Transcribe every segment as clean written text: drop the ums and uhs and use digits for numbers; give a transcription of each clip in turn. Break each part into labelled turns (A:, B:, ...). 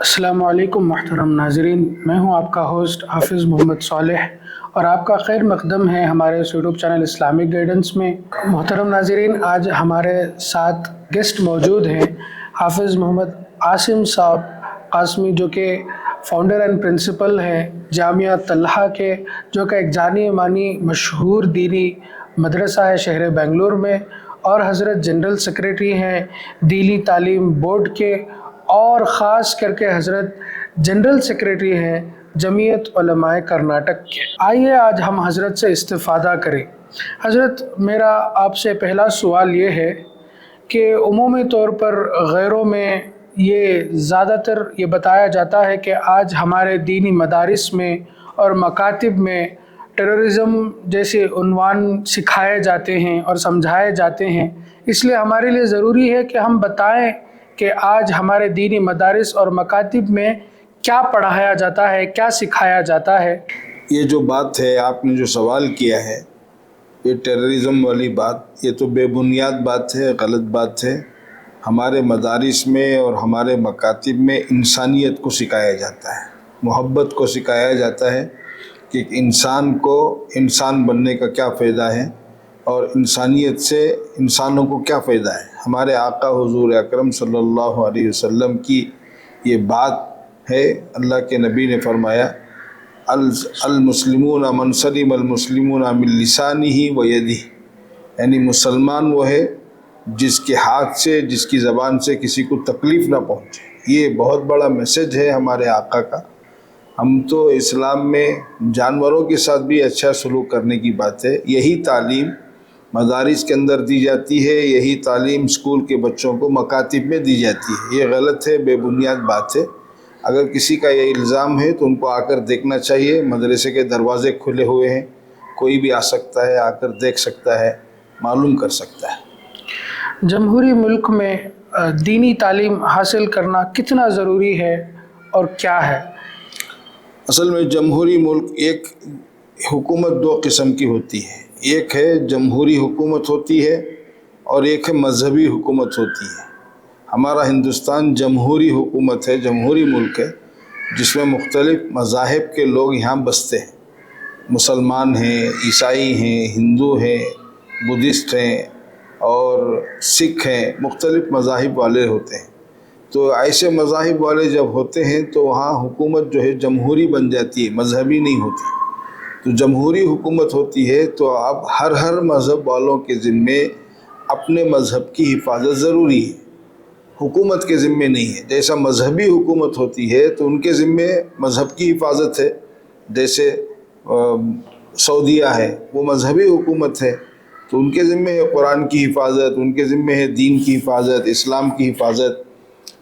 A: السلام علیکم محترم ناظرین، میں ہوں آپ کا ہوسٹ حافظ محمد صالح اور آپ کا خیر مقدم ہے ہمارے یوٹیوب چینل اسلامک گائیڈنس میں۔ محترم ناظرین، آج ہمارے ساتھ گیسٹ موجود ہیں حافظ محمد عاصم صاحب قاسمی، جو کہ فاؤنڈر اینڈ پرنسپل ہیں جامعہ طلحہ کے، جو کہ ایک جانی مانی مشہور دینی مدرسہ ہے شہر بنگلور میں، اور حضرت جنرل سیکریٹری ہیں دینی تعلیم بورڈ کے، اور خاص کر کے حضرت جنرل سیکریٹری ہیں جمعیت علماء کرناٹک کے۔ آئیے آج ہم حضرت سے استفادہ کریں۔ حضرت، میرا آپ سے پہلا سوال یہ ہے کہ عمومی طور پر غیروں میں یہ زیادہ تر یہ بتایا جاتا ہے کہ آج ہمارے دینی مدارس میں اور مکاتب میں ٹیررزم جیسے عنوان سکھائے جاتے ہیں اور سمجھائے جاتے ہیں، اس لیے ہمارے لیے ضروری ہے کہ ہم بتائیں کہ آج ہمارے دینی مدارس اور مکاتب میں کیا پڑھایا جاتا ہے، کیا سکھایا جاتا ہے۔
B: یہ جو بات ہے، آپ نے جو سوال کیا ہے، یہ ٹیررزم والی بات، یہ تو بے بنیاد بات ہے، غلط بات ہے۔ ہمارے مدارس میں اور ہمارے مکاتب میں انسانیت کو سکھایا جاتا ہے، محبت کو سکھایا جاتا ہے کہ انسان کو انسان بننے کا کیا فائدہ ہے اور انسانیت سے انسانوں کو کیا فائدہ ہے۔ ہمارے آقا حضور اکرم صلی اللہ علیہ وسلم کی یہ بات ہے۔ اللہ کے نبی نے فرمایا، المسلمون من سلم المسلمون من لسانہ و یدہ، یعنی مسلمان وہ ہے جس کے ہاتھ سے، جس کی زبان سے کسی کو تکلیف نہ پہنچے۔ یہ بہت بڑا میسج ہے ہمارے آقا کا۔ ہم تو اسلام میں جانوروں کے ساتھ بھی اچھا سلوک کرنے کی بات ہے، یہی تعلیم مدارس کے اندر دی جاتی ہے، یہی تعلیم اسکول کے بچوں کو مکاتب میں دی جاتی ہے۔ یہ غلط ہے، بے بنیاد بات ہے۔ اگر کسی کا یہ الزام ہے تو ان کو آ کر دیکھنا چاہیے۔ مدرسے کے دروازے کھلے ہوئے ہیں، کوئی بھی آ سکتا ہے، آ کر دیکھ سکتا ہے، معلوم کر سکتا ہے۔
A: جمہوری ملک میں دینی تعلیم حاصل کرنا کتنا ضروری ہے اور کیا ہے؟
B: اصل میں جمہوری ملک، ایک حکومت دو قسم کی ہوتی ہے، ایک ہے جمہوری حکومت ہوتی ہے اور ایک ہے مذہبی حکومت ہوتی ہے۔ ہمارا ہندوستان جمہوری حکومت ہے، جمہوری ملک ہے، جس میں مختلف مذاہب کے لوگ یہاں بستے ہیں۔ مسلمان ہیں، عیسائی ہیں، ہندو ہیں، بدھسٹ ہیں اور سکھ ہیں، مختلف مذاہب والے ہوتے ہیں۔ تو ایسے مذاہب والے جب ہوتے ہیں تو وہاں حکومت جو ہے جمہوری بن جاتی ہے، مذہبی نہیں ہوتی۔ تو جمہوری حکومت ہوتی ہے تو اب ہر مذہب والوں کے ذمے اپنے مذہب کی حفاظت ضروری ہے، حکومت کے ذمے نہیں ہے۔ جیسا مذہبی حکومت ہوتی ہے تو ان کے ذمے مذہب کی حفاظت ہے، جیسے سعودیہ ہے، وہ مذہبی حکومت ہے تو ان کے ذمے ہے قرآن کی حفاظت، ان کے ذمے ہے دین کی حفاظت، اسلام کی حفاظت۔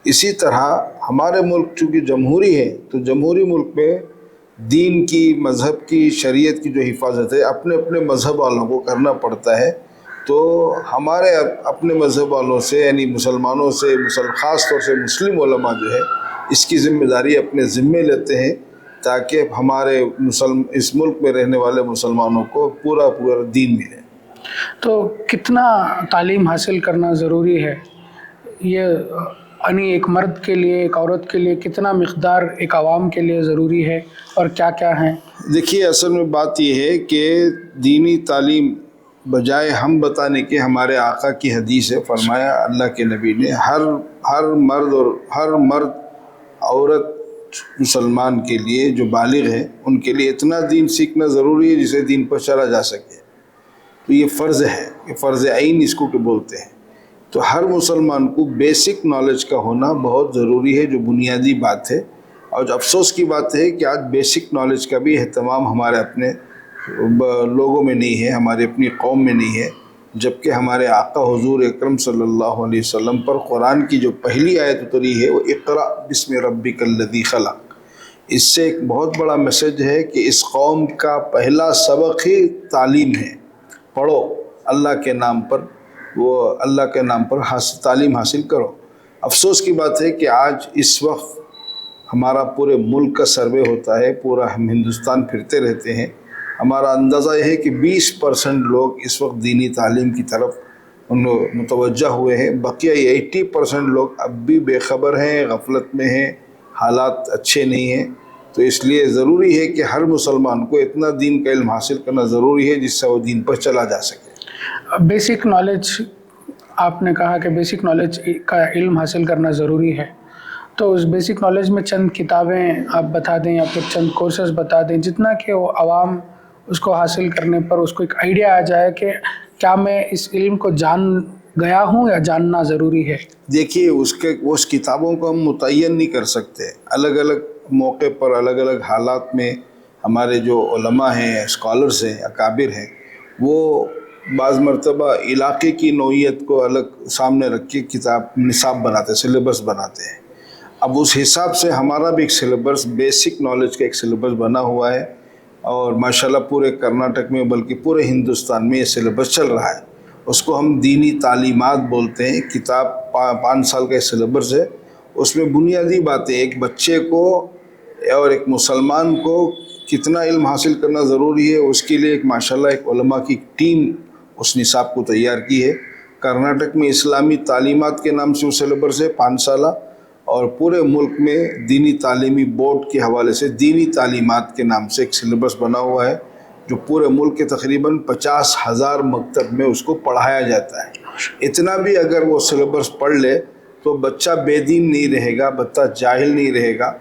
B: اسی طرح ہمارے ملک چونکہ جمہوری ہے تو جمہوری ملک میں دین کی، مذہب کی، شریعت کی جو حفاظت ہے اپنے اپنے مذہب والوں کو کرنا پڑتا ہے۔ تو ہمارے اپنے مذہب والوں سے، یعنی مسلمانوں سے، خاص طور سے مسلم علماء جو ہے اس کی ذمہ داری اپنے ذمے لیتے ہیں تاکہ ہمارے اس ملک میں رہنے والے مسلمانوں کو پورا دین ملے۔
A: تو کتنا تعلیم حاصل کرنا ضروری ہے؟ یہ یعنی ایک مرد کے لیے، ایک عورت کے لیے کتنا مقدار ایک عوام کے لیے ضروری ہے اور کیا کیا ہیں؟
B: دیکھیے، اصل میں بات یہ ہے کہ دینی تعلیم بجائے ہم بتانے کے، ہمارے آقا کی حدیث ہے، فرمایا اللہ کے نبی نے، ہر مرد عورت مسلمان کے لیے جو بالغ ہے ان کے لیے اتنا دین سیکھنا ضروری ہے جسے دین پر چلا جا سکے۔ تو یہ فرض ہے، یہ فرض عین اس کو کہ بولتے ہیں۔ تو ہر مسلمان کو بیسک نالج کا ہونا بہت ضروری ہے، جو بنیادی بات ہے۔ اور جو افسوس کی بات ہے کہ آج بیسک نالج کا بھی اہتمام ہمارے اپنے لوگوں میں نہیں ہے، ہماری اپنی قوم میں نہیں ہے، جبکہ ہمارے آقا حضور اکرم صلی اللہ علیہ وسلم پر قرآن کی جو پہلی آیت اتری ہے وہ اقرأ بسم ربک الذی خلق، اس سے ایک بہت بڑا میسج ہے کہ اس قوم کا پہلا سبق ہی تعلیم ہے۔ پڑھو اللہ کے نام پر، وہ اللہ کے نام پر تعلیم حاصل کرو۔ افسوس کی بات ہے کہ آج اس وقت ہمارا پورے ملک کا سروے ہوتا ہے، پورا ہم ہندوستان پھرتے رہتے ہیں، ہمارا اندازہ یہ ہے کہ 20% لوگ اس وقت دینی تعلیم کی طرف متوجہ ہوئے ہیں، بقیہ 80% لوگ اب بھی بے خبر ہیں، غفلت میں ہیں، حالات اچھے نہیں ہیں، تو اس لیے ضروری ہے کہ ہر مسلمان کو اتنا دین کا علم حاصل کرنا ضروری ہے جس سے وہ دین پر چلا جا سکے۔
A: بیسک نالج، آپ نے کہا کہ بیسک نالج کا علم حاصل کرنا ضروری ہے، تو اس بیسک نالج میں چند کتابیں آپ بتا دیں یا پھر چند کورسز بتا دیں جتنا کہ وہ عوام اس کو حاصل کرنے پر اس کو ایک آئیڈیا آ جائے کہ کیا میں اس علم کو جان گیا ہوں یا جاننا ضروری ہے۔
B: دیکھیے اس کتابوں کو ہم متعین نہیں کر سکتے، الگ الگ موقع پر الگ الگ حالات میں ہمارے جو علماء ہیں، اسکالرز ہیں، اکابر ہیں، وہ بعض مرتبہ علاقے کی نوعیت کو الگ سامنے رکھ کے کتاب نصاب بناتے ہیں، سلیبس بناتے ہیں۔ اب اس حساب سے ہمارا بھی ایک سلیبس، بیسک نالج کا ایک سلیبس بنا ہوا ہے، اور ماشاءاللہ پورے کرناٹک میں بلکہ پورے ہندوستان میں یہ سلیبس چل رہا ہے۔ اس کو ہم دینی تعلیمات بولتے ہیں۔ کتاب 5 سال کا سلیبس ہے، اس میں بنیادی باتیں ایک بچے کو اور ایک مسلمان کو کتنا علم حاصل کرنا ضروری ہے، اس کے لیے ایک ماشاءاللہ ایک علماء کی ٹیم اس نصاب کو تیار کی ہے۔ کرناٹک میں اسلامی تعلیمات کے نام سے وہ سلیبس ہے 5 سالہ، اور پورے ملک میں دینی تعلیمی بورڈ کے حوالے سے دینی تعلیمات کے نام سے ایک سلیبس بنا ہوا ہے، جو پورے ملک کے تقریباً 50,000 مکتب میں اس کو پڑھایا جاتا ہے۔ اتنا بھی اگر وہ سلیبس پڑھ لے تو بچہ بے دین نہیں رہے گا، بچہ جاہل نہیں رہے گا،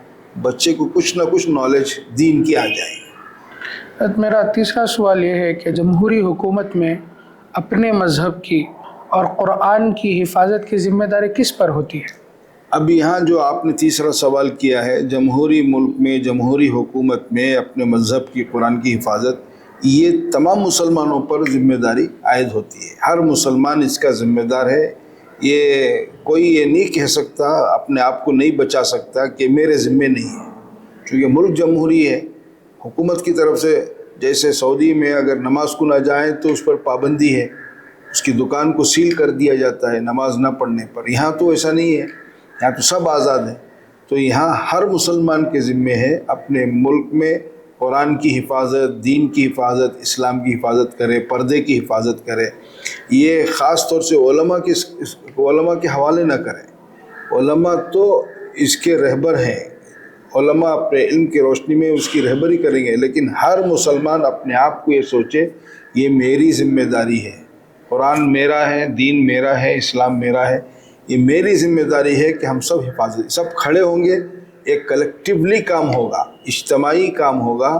B: بچے کو کچھ نہ کچھ نالج دین کی آ جائے گی۔
A: میرا تیسرا سوال یہ ہے کہ جمہوری حکومت میں اپنے مذہب کی اور قرآن کی حفاظت کی ذمہ داری کس پر ہوتی ہے؟
B: اب یہاں جو آپ نے تیسرا سوال کیا ہے، جمہوری ملک میں جمہوری حکومت میں اپنے مذہب کی، قرآن کی حفاظت، یہ تمام مسلمانوں پر ذمہ داری عائد ہوتی ہے۔ ہر مسلمان اس کا ذمہ دار ہے۔ یہ کوئی یہ نہیں کہہ سکتا، اپنے آپ کو نہیں بچا سکتا کہ میرے ذمہ نہیں ہے، کیونکہ ملک جمہوری ہے۔ حکومت کی طرف سے جیسے سعودی میں اگر نماز کو نہ جائیں تو اس پر پابندی ہے، اس کی دکان کو سیل کر دیا جاتا ہے نماز نہ پڑھنے پر۔ یہاں تو ایسا نہیں ہے، یہاں تو سب آزاد ہیں۔ تو یہاں ہر مسلمان کے ذمے ہے اپنے ملک میں قرآن کی حفاظت، دین کی حفاظت، اسلام کی حفاظت کرے، پردے کی حفاظت کرے۔ یہ خاص طور سے علماء کے حوالے نہ کریں۔ علماء تو اس کے رہبر ہیں، علماء اپنے علم کی روشنی میں اس کی رہبری کریں گے، لیکن ہر مسلمان اپنے آپ کو یہ سوچے یہ میری ذمہ داری ہے، قرآن میرا ہے، دین میرا ہے، اسلام میرا ہے، یہ میری ذمہ داری ہے کہ ہم سب حفاظت، سب کھڑے ہوں گے، ایک کلیکٹیولی کام ہوگا، اجتماعی کام ہوگا،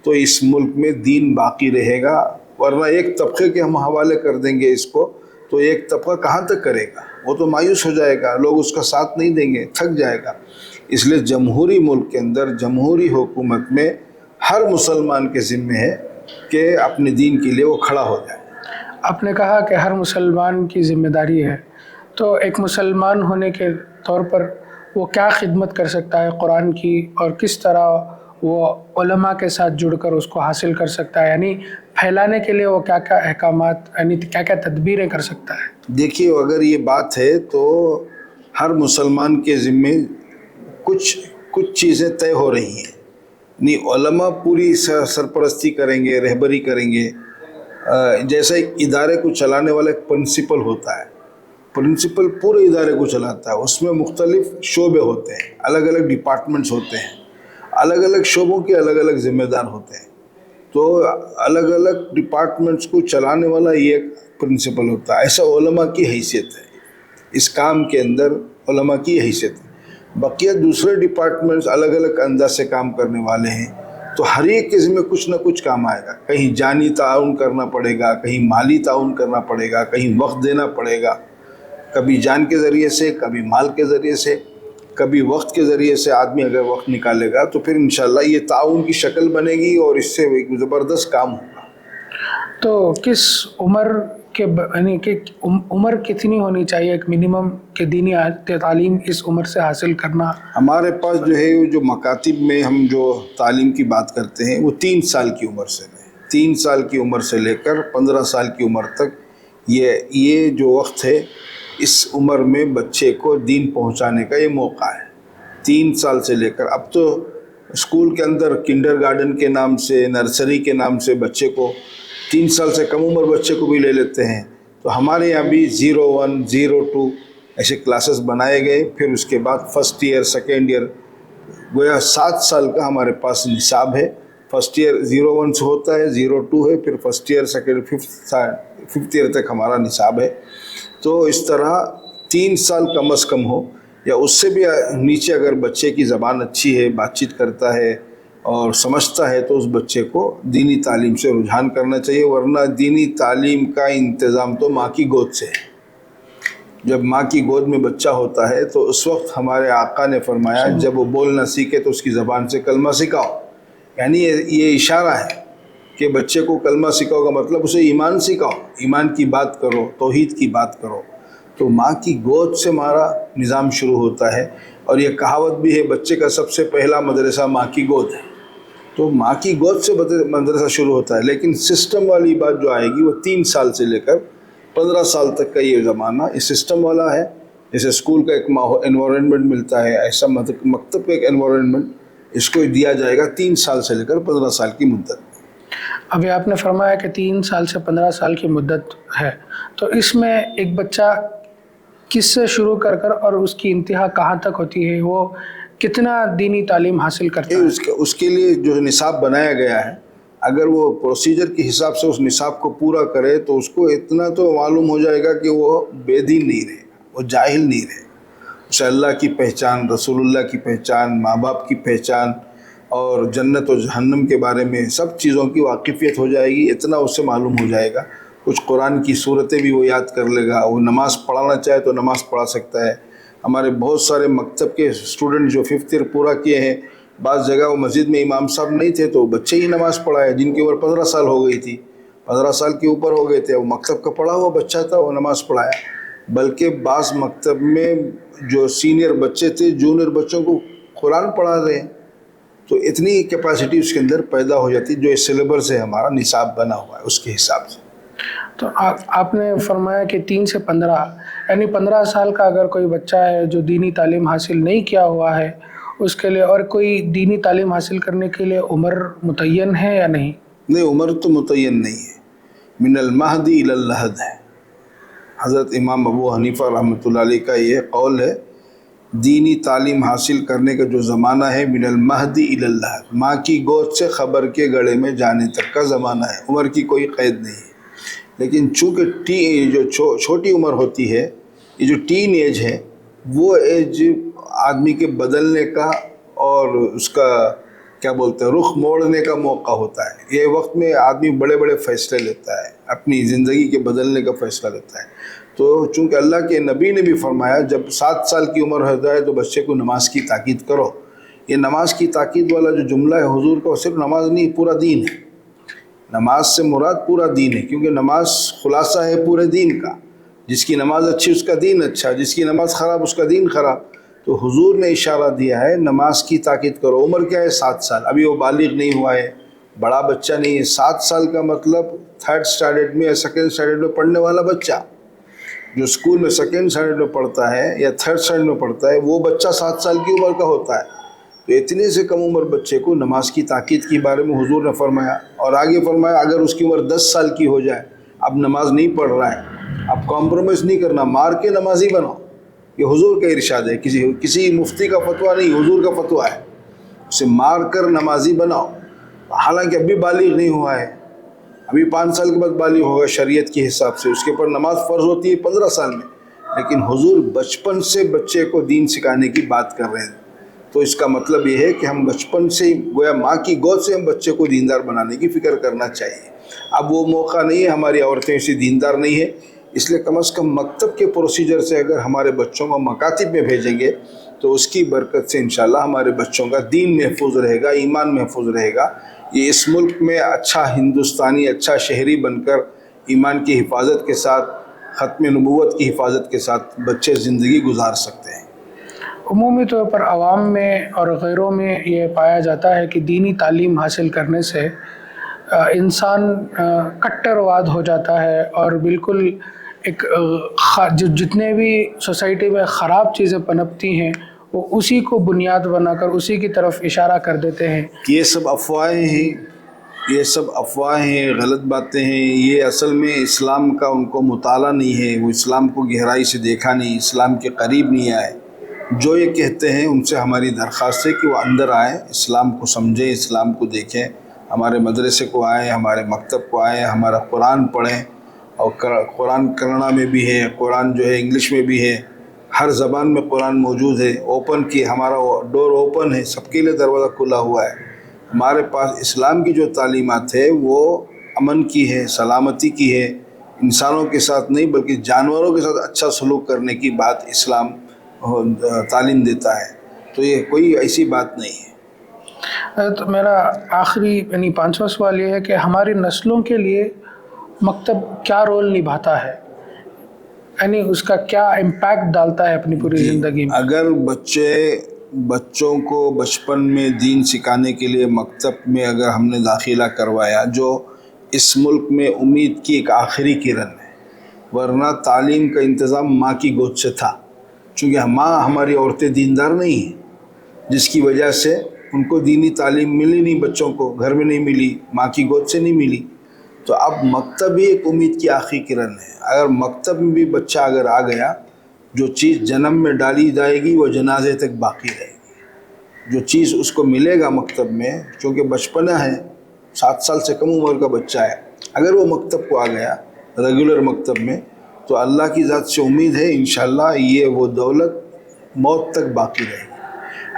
B: تو اس ملک میں دین باقی رہے گا۔ ورنہ ایک طبقے کے ہم حوالے کر دیں گے اس کو، تو ایک طبقہ کہاں تک کرے گا؟ وہ تو مایوس ہو جائے گا، لوگ اس کا ساتھ نہیں دیں گے، تھک جائے گا۔ اس لیے جمہوری ملک کے اندر، جمہوری حکومت میں ہر مسلمان کے ذمہ ہے کہ اپنے دین کے لیے وہ کھڑا ہو جائے۔
A: آپ نے کہا کہ ہر مسلمان کی ذمہ داری ہے، تو ایک مسلمان ہونے کے طور پر وہ کیا خدمت کر سکتا ہے قرآن کی، اور کس طرح وہ علماء کے ساتھ جڑ کر اس کو حاصل کر سکتا ہے؟ یعنی پھیلانے کے لیے وہ کیا کیا احکامات، یعنی کیا کیا تدبیریں کر سکتا ہے؟
B: دیکھیے، اگر یہ بات ہے تو ہر مسلمان کے ذمے کچھ چیزیں طے ہو رہی ہیں۔ یعنی علماء پوری سرپرستی کریں گے، رہبری کریں گے۔ جیسے ایک ادارے کو چلانے والا ایک پرنسپل ہوتا ہے، پرنسپل پورے ادارے کو چلاتا ہے، اس میں مختلف شعبے ہوتے ہیں، الگ الگ ڈپارٹمنٹس ہوتے ہیں، الگ الگ شعبوں کے الگ الگ ذمہ دار ہوتے ہیں۔ تو الگ الگ ڈپارٹمنٹس کو چلانے والا یہ ایک پرنسپل ہوتا ہے۔ ایسا علماء کی حیثیت ہے، اس کام کے اندر علماء کی حیثیت ہے۔ بقیہ دوسرے ڈپارٹمنٹس الگ الگ انداز سے کام کرنے والے ہیں، تو ہر ایک کے ذمہ کچھ نہ کچھ کام آئے گا۔ کہیں جانی تعاون کرنا پڑے گا، کہیں مالی تعاون کرنا پڑے گا، کہیں وقت دینا پڑے گا، کبھی جان کے ذریعے سے، کبھی مال کے ذریعے سے، کبھی وقت کے ذریعے سے۔ آدمی اگر وقت نکالے گا تو پھر انشاءاللہ یہ تعاون کی شکل بنے گی اور اس سے ایک زبردست کام ہوگا۔
A: تو کس عمر کے یعنی کہ عمر کتنی ہونی چاہیے ایک منیمم کہ دینی تعلیم اس عمر سے حاصل کرنا؟
B: ہمارے پاس جو ہے جو مکاتب میں ہم جو تعلیم کی بات کرتے ہیں وہ 3 سال کی عمر سے ہے۔ 3 سال کی عمر سے لے کر 15 سال کی عمر تک یہ جو وقت ہے، اس عمر میں بچے کو دین پہنچانے کا یہ موقع ہے۔ 3 سال سے لے کر، اب تو اسکول کے اندر کنڈر گارڈن کے نام سے، نرسری کے نام سے بچے کو 3 سال سے کم عمر بچے کو بھی لے لیتے ہیں۔ تو ہمارے یہاں بھی 01، 02 ایسے کلاسز بنائے گئے، پھر اس کے بعد فرسٹ ایئر، سیکنڈ ایئر، گویا 7 سال کا ہمارے پاس نصاب ہے. فرسٹ ایئر 01 سے ہوتا ہے, 02 ہے, پھر first year second fifth year تک ہمارا نصاب ہے. تو اس طرح 3 سال کم از کم ہو یا اس سے بھی نیچے اگر بچے کی زبان اچھی ہے, بات چیت کرتا ہے اور سمجھتا ہے, تو اس بچے کو دینی تعلیم سے رجحان کرنا چاہیے. ورنہ دینی تعلیم کا انتظام تو ماں کی گود سے ہے. جب ماں کی گود میں بچہ ہوتا ہے تو اس وقت ہمارے آقا نے فرمایا جب وہ بولنا سیکھے تو اس کی زبان سے کلمہ سکھاؤ. یعنی یہ اشارہ ہے کہ بچے کو کلمہ سکھاؤ کا مطلب اسے ایمان سکھاؤ, ایمان کی بات کرو, توحید کی بات کرو. تو ماں کی گود سے ہمارا نظام شروع ہوتا ہے. اور یہ کہاوت بھی ہے بچے کا سب سے پہلا مدرسہ ماں کی گود ہے. تو ماں کی گود سے مدرسہ شروع ہوتا ہے. لیکن سسٹم والی بات جو آئے گی وہ 3 سال سے لے کر 15 سال تک کا یہ زمانہ یہ سسٹم والا ہے. جیسے اسکول کا ایک انوائرمنٹ ملتا ہے, ایسا مکتب کا ایک انوائرمنٹ اس کو دیا جائے گا 3 سال سے لے کر 15 سال کی مدت.
A: ابھی آپ نے فرمایا کہ 3 سال سے 15 سال کی مدت ہے, تو اس میں ایک بچہ کس سے شروع کر اور اس کی انتہا کہاں تک ہوتی ہے, وہ کتنا دینی تعلیم حاصل کرتا ہے؟
B: اس کے لیے جو نصاب بنایا گیا ہے, اگر وہ پروسیجر کے حساب سے اس نصاب کو پورا کرے تو اس کو اتنا تو معلوم ہو جائے گا کہ وہ بے دین نہیں رہے, وہ جاہل نہیں رہے. اسے اللہ کی پہچان, رسول اللہ کی پہچان, ماں باپ کی پہچان اور جنت و جہنم کے بارے میں سب چیزوں کی واقفیت ہو جائے گی. اتنا اس سے معلوم ہو جائے گا. کچھ قرآن کی صورتیں بھی وہ یاد کر لے گا. وہ نماز پڑھانا چاہے تو نماز پڑھا سکتا ہے. ہمارے بہت سارے مکتب کے اسٹوڈنٹ جو 5th ایئر پورا کیے ہیں, بعض جگہ وہ مسجد میں امام صاحب نہیں تھے تو بچے ہی نماز پڑھائے, جن کی عمر 15 سال ہو گئی تھی, 15 سال کے اوپر ہو گئے تھے. وہ مکتب کا پڑھا ہوا بچہ تھا, وہ نماز پڑھایا. بلکہ بعض مکتب میں جو سینئر بچے تھے جونیئر بچوں کو قرآن پڑھا رہے ہیں. تو اتنی کیپیسٹی اس کے اندر پیدا ہو جاتی جو اس سلیبس سے ہمارا نصاب بنا ہوا ہے اس کے حساب سے.
A: تو آپ نے فرمایا کہ 3 سے 15 یعنی 15 سال کا اگر کوئی بچہ ہے جو دینی تعلیم حاصل نہیں کیا ہوا ہے, اس کے لیے اور کوئی دینی تعلیم حاصل کرنے کے لیے عمر متعین ہے یا نہیں؟
B: نہیں, عمر تو متعین نہیں ہے. من المہدی الی اللحد ہے. حضرت امام ابو حنیفہ رحمۃ اللہ علیہ کا یہ قول ہے, دینی تعلیم حاصل کرنے کا جو زمانہ ہے من المہدی الی اللحد, ماں کی گود سے خبر کے گڑے میں جانے تک کا زمانہ ہے. عمر کی کوئی قید نہیں ہے. لیکن چونکہ جو چھوٹی عمر ہوتی ہے, یہ جو ٹین ایج ہے, وہ ایج آدمی کے بدلنے کا اور اس کا کیا بولتے ہیں رخ موڑنے کا موقع ہوتا ہے. یہ وقت میں آدمی بڑے بڑے فیصلے لیتا ہے, اپنی زندگی کے بدلنے کا فیصلہ لیتا ہے. تو چونکہ اللہ کے نبی نے بھی فرمایا جب 7 سال کی عمر ہو جائے تو بچے کو نماز کی تاکید کرو. یہ نماز کی تاکید والا جو جملہ ہے حضور کا, وہ صرف نماز نہیں پورا دین ہے. نماز سے مراد پورا دین ہے, کیونکہ نماز خلاصہ ہے پورے دین کا. جس کی نماز اچھی اس کا دین اچھا, جس کی نماز خراب اس کا دین خراب. تو حضور نے اشارہ دیا ہے نماز کی تاکید کرو. عمر کیا ہے 7 سال, ابھی وہ بالغ نہیں ہوا ہے, بڑا بچہ نہیں ہے. 7 سال کا مطلب 3rd اسٹینڈرڈ میں یا 2nd اسٹینڈرڈ میں پڑھنے والا بچہ, جو اسکول میں 2nd اسٹینڈرڈ میں پڑھتا ہے یا 3rd اسٹینڈرڈ میں پڑھتا ہے, وہ بچہ 7 سال کی عمر کا ہوتا ہے. تو اتنے سے کم عمر بچے کو نماز کی تاکید کے بارے میں حضور نے فرمایا. اور آگے فرمایا اگر اس کی عمر 10 سال کی ہو جائے, اب نماز نہیں پڑھ رہا ہے, اب کمپرومائز نہیں کرنا, مار کے نمازی بناؤ. یہ حضور کا ارشاد ہے, کسی مفتی کا فتویٰ نہیں, حضور کا فتویٰ ہے. اسے مار کر نمازی بناؤ. حالانکہ ابھی بالغ نہیں ہوا ہے, ابھی 5 سال کے بعد بالغ ہوگا شریعت کے حساب سے, اس کے اوپر نماز فرض ہوتی ہے 15 سال میں. لیکن حضور بچپن سے بچے کو دین سکھانے کی بات کر رہے ہیں. تو اس کا مطلب یہ ہے کہ ہم بچپن سے گویا ماں کی گود سے ہم بچے کو دیندار بنانے کی فکر کرنا چاہیے. اب وہ موقع نہیں ہے, ہماری عورتیں اسی دیندار نہیں ہے, اس لیے کم از کم مکتب کے پروسیجر سے اگر ہمارے بچوں کو مکاتب میں بھیجیں گے تو اس کی برکت سے انشاءاللہ ہمارے بچوں کا دین محفوظ رہے گا, ایمان محفوظ رہے گا. یہ اس ملک میں اچھا ہندوستانی, اچھا شہری بن کر ایمان کی حفاظت کے ساتھ, ختم نبوت کی حفاظت کے ساتھ بچے زندگی گزار سکتے ہیں.
A: عمومی طور پر عوام میں اور غیروں میں یہ پایا جاتا ہے کہ دینی تعلیم حاصل کرنے سے انسان کٹر واد ہو جاتا ہے اور بالکل ایک جتنے بھی سوسائٹی میں خراب چیزیں پنپتی ہیں وہ اسی کو بنیاد بنا کر اسی کی طرف اشارہ کر دیتے ہیں.
B: یہ سب افواہیں ہیں, یہ سب افواہیں ہیں, غلط باتیں ہیں. یہ اصل میں اسلام کا ان کو مطالعہ نہیں ہے, وہ اسلام کو گہرائی سے دیکھا نہیں, اسلام کے قریب نہیں آئے. جو یہ کہتے ہیں ان سے ہماری درخواست ہے کہ وہ اندر آئیں، اسلام کو سمجھیں، اسلام کو دیکھیں، ہمارے مدرسے کو آئیں، ہمارے مکتب کو آئیں، ہمارا قرآن پڑھیں، اور قرآن کنڑا میں بھی ہے، قرآن جو ہے انگلش میں بھی ہے، ہر زبان میں قرآن موجود ہے، اوپن کی ہمارا ڈور اوپن ہے، سب کے لیے دروازہ کھلا ہوا ہے۔ ہمارے پاس اسلام کی جو تعلیمات ہے وہ امن کی ہے، سلامتی کی ہے، انسانوں کے ساتھ نہیں بلکہ جانوروں کے ساتھ اچھا سلوک کرنے کی بات اسلام تعلیم دیتا ہے، تو یہ کوئی ایسی بات نہیں ہے۔
A: تو میرا آخری یعنی 5واں سوال یہ ہے کہ ہماری نسلوں کے لیے مکتب کیا رول نبھاتا ہے، یعنی اس کا کیا امپیکٹ ڈالتا ہے اپنی پوری زندگی میں؟
B: اگر بچوں کو بچپن میں دین سکھانے کے لیے مکتب میں اگر ہم نے داخلہ کروایا، جو اس ملک میں امید کی ایک آخری کرن ہے، ورنہ تعلیم کا انتظام ماں کی گود سے تھا، چونکہ ماں ہماری عورتیں دیندار نہیں ہیں، جس کی وجہ سے ان کو دینی تعلیم ملی نہیں، بچوں کو گھر میں نہیں ملی، ماں کی گود سے نہیں ملی، تو اب مکتب ہی ایک امید کی آخری کرن ہے۔ اگر مکتب میں بھی بچہ اگر آ گیا، جو چیز جنم میں ڈالی جائے گی وہ جنازے تک باقی رہے گی، جو چیز اس کو ملے گا مکتب میں، چونکہ بچپنا ہے، 7 سال سے کم عمر کا بچہ ہے، اگر وہ مکتب کو آ گیا ریگولر مکتب میں، تو اللہ کی ذات سے امید ہے انشاءاللہ یہ وہ دولت موت تک باقی رہے گی۔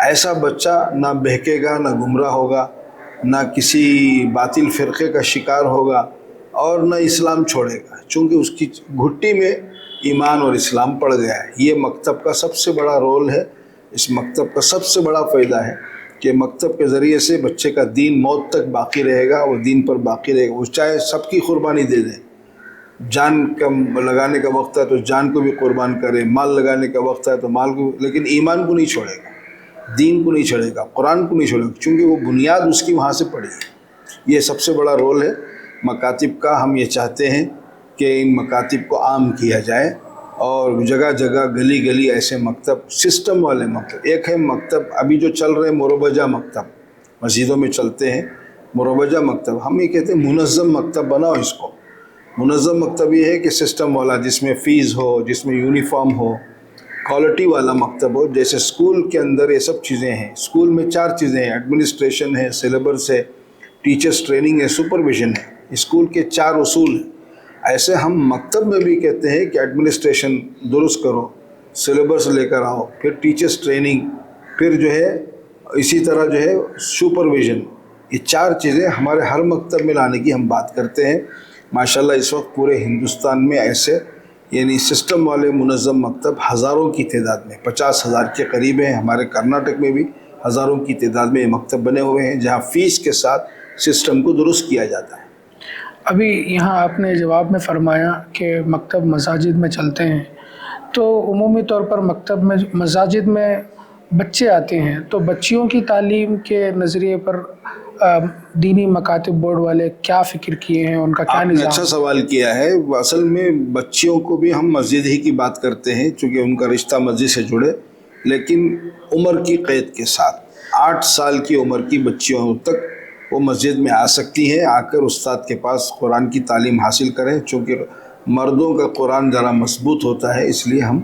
B: ایسا بچہ نہ بہکے گا، نہ گمراہ ہوگا، نہ کسی باطل فرقے کا شکار ہوگا، اور نہ اسلام چھوڑے گا، چونکہ اس کی گھٹی میں ایمان اور اسلام پڑ گیا ہے۔ یہ مکتب کا سب سے بڑا رول ہے، اس مکتب کا سب سے بڑا فائدہ ہے کہ مکتب کے ذریعے سے بچے کا دین موت تک باقی رہے گا، وہ دین پر باقی رہے گا، وہ چاہے سب کی قربانی دے دیں، جان کا لگانے کا وقت ہے تو جان کو بھی قربان کرے، مال لگانے کا وقت ہے تو مال کو، لیکن ایمان کو نہیں چھوڑے گا، دین کو نہیں چھوڑے گا، قرآن کو نہیں چھوڑے گا، چونکہ وہ بنیاد اس کی وہاں سے پڑی ہے۔ یہ سب سے بڑا رول ہے مکاتب کا۔ ہم یہ چاہتے ہیں کہ ان مکاتب کو عام کیا جائے، اور جگہ جگہ گلی گلی ایسے مکتب، سسٹم والے مکتب۔ ایک ہے مکتب ابھی جو چل رہے مروبجہ مکتب، مسجدوں میں چلتے ہیں مروبجہ مکتب، ہم یہ کہتے ہیں منظم مکتب بناؤ اس کو۔ منظم مکتب یہ ہے کہ سسٹم والا، جس میں فیس ہو، جس میں یونیفارم ہو، کوالٹی والا مکتب ہو۔ جیسے اسکول کے اندر یہ سب چیزیں ہیں، اسکول میں 4 چیزیں ہیں، ایڈمنسٹریشن ہے، سلیبس ہے، ٹیچرز ٹریننگ ہے، سپرویژن ہے، اسکول کے 4 اصول ہیں۔ ایسے ہم مکتب میں بھی کہتے ہیں کہ ایڈمنسٹریشن درست کرو، سلیبس لے کر آؤ، پھر ٹیچرز ٹریننگ، پھر جو ہے اسی طرح جو ہے سپرویژن، یہ 4 چیزیں ہمارے ہر مکتب میں لانے کی ہم بات کرتے ہیں۔ ماشاءاللہ اس وقت پورے ہندوستان میں ایسے یعنی سسٹم والے منظم مکتب ہزاروں کی تعداد میں، 50,000 کے قریب ہیں۔ ہمارے کرناٹک میں بھی ہزاروں کی تعداد میں یہ مکتب بنے ہوئے ہیں، جہاں فیس کے ساتھ سسٹم کو درست کیا جاتا ہے۔
A: ابھی یہاں آپ نے جواب میں فرمایا کہ مکتب مساجد میں چلتے ہیں، تو عمومی طور پر مکتب میں مساجد میں بچے آتے ہیں، تو بچیوں کی تعلیم کے نظریے پر دینی مکاتب بورڈ والے کیا فکر کیے ہیں، ان کا کیا
B: آپ نے
A: نظام؟
B: اچھا سوال کیا ہے۔ اصل میں بچیوں کو بھی ہم مسجد ہی کی بات کرتے ہیں، چونکہ ان کا رشتہ مسجد سے جڑے، لیکن عمر کی قید کے ساتھ 8 سال کی عمر کی بچیوں تک وہ مسجد میں آ سکتی ہیں، آ کر استاد کے پاس قرآن کی تعلیم حاصل کریں، چونکہ مردوں کا قرآن ذرا مضبوط ہوتا ہے، اس لیے ہم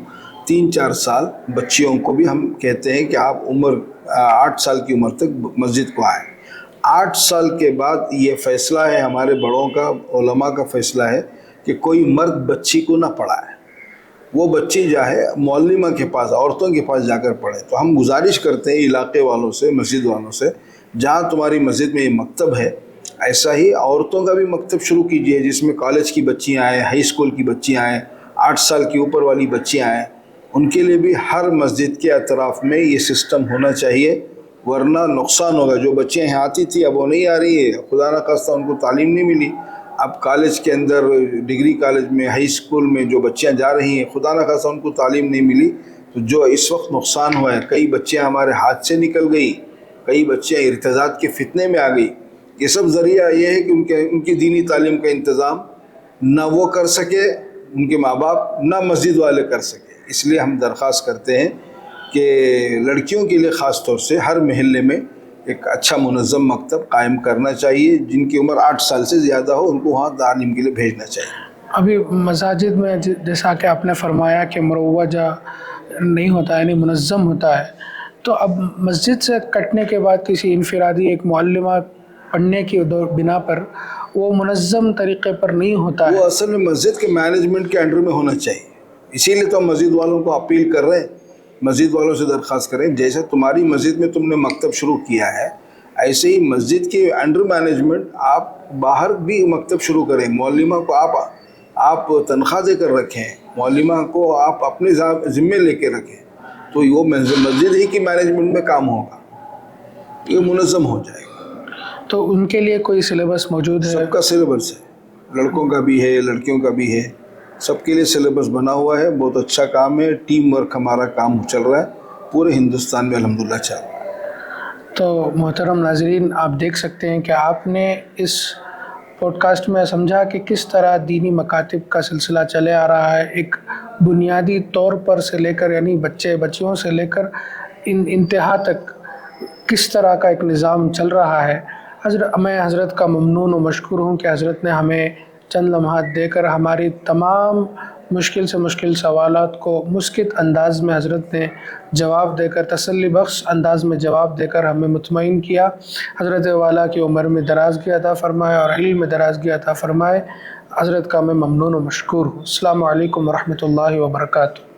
B: 3-4 سال بچیوں کو بھی ہم کہتے ہیں کہ آپ 8 سال کی عمر تک مسجد کو آئیں۔ 8 سال کے بعد یہ فیصلہ ہے ہمارے بڑوں کا، علماء کا فیصلہ ہے کہ کوئی مرد بچی کو نہ پڑھائے، وہ بچی جائے معلمہ کے پاس، عورتوں کے پاس جا کر پڑھے۔ تو ہم گزارش کرتے ہیں علاقے والوں سے، مسجد والوں سے، جہاں تمہاری مسجد میں یہ مکتب ہے، ایسا ہی عورتوں کا بھی مکتب شروع کیجئے، جس میں کالج کی بچیاں آئیں، ہائی اسکول کی بچیاں آئیں، 8 سال کی اوپر والی بچیاں آئیں۔ ان کے لیے بھی ہر مسجد کے اطراف میں یہ سسٹم ہونا چاہیے، ورنہ نقصان ہوگا۔ جو بچیاں یہاں آتی تھی اب وہ نہیں آ رہی ہے، خدا نہ خواستہ ان کو تعلیم نہیں ملی۔ اب کالج کے اندر، ڈگری کالج میں، ہائی اسکول میں جو بچیاں جا رہی ہیں، خدا نہ خواستہ ان کو تعلیم نہیں ملی، تو جو اس وقت نقصان ہوا ہے، کئی بچیاں ہمارے ہاتھ سے نکل گئی، کئی بچیاں ارتداد کے فتنے میں آ گئی۔ یہ سب ذریعہ یہ ہے کہ ان کی دینی تعلیم کا انتظام نہ وہ کر سکے، ان کے ماں باپ، نہ مسجد والے کر سکے۔ اس لیے ہم درخواست کرتے ہیں کہ لڑکیوں کے لیے خاص طور سے ہر محلے میں ایک اچھا منظم مکتب قائم کرنا چاہیے، جن کی عمر 8 سال سے زیادہ ہو ان کو وہاں تعلیم کے لیے بھیجنا چاہیے۔
A: ابھی مساجد میں جیسا کہ آپ نے فرمایا کہ مروجہ نہیں ہوتا یعنی منظم ہوتا ہے. تو اب مسجد سے کٹنے کے بعد کسی انفرادی ایک معلمہ پڑھنے کی بنا پر وہ منظم طریقے پر نہیں ہوتا ہے.
B: وہ اصل میں مسجد کے مینجمنٹ کے انڈر میں ہونا چاہیے. اسی لیے تو ہم مسجد والوں کو اپیل کر رہے ہیں, مسجد والوں سے درخواست کریں, جیسے تمہاری مسجد میں تم نے مکتب شروع کیا ہے ایسے ہی مسجد کے انڈر مینجمنٹ آپ باہر بھی مکتب شروع کریں. معلمہ کو آپ تنخواہ دے کر رکھیں, معلمہ کو آپ اپنے ذمے لے کے رکھیں, تو وہ مسجد ہی کی مینجمنٹ میں کام ہوگا, یہ منظم ہو جائے گا.
A: تو ان کے لیے کوئی سلیبس موجود ہے؟
B: سب کا سلیبس ہے, لڑکوں کا بھی ہے لڑکیوں کا بھی ہے, سب کے لیے سلیبس بنا ہوا ہے. بہت اچھا کام ہے, ٹیم ورک ہمارا کام چل رہا ہے پورے ہندوستان میں الحمدللہ چل رہا ہے.
A: تو محترم ناظرین, آپ دیکھ سکتے ہیں کہ آپ نے اس پوڈ کاسٹ میں سمجھا کہ کس طرح دینی مکاتب کا سلسلہ چلے آ رہا ہے, ایک بنیادی طور پر سے لے کر یعنی بچیوں سے لے کر انتہا تک کس طرح کا ایک نظام چل رہا ہے. میں حضرت کا ممنون و مشکور ہوں کہ حضرت نے ہمیں چند لمحات دے کر ہماری تمام مشکل سے مشکل سوالات کو مسکت انداز میں حضرت نے جواب دے کر, تسلی بخش انداز میں جواب دے کر ہمیں مطمئن کیا. حضرت والا کی عمر میں درازگی عطا فرمائے اور علم میں درازگی عطا فرمائے. حضرت کا میں ممنون و مشکور ہوں. السلام علیکم ورحمۃ اللہ وبرکاتہ.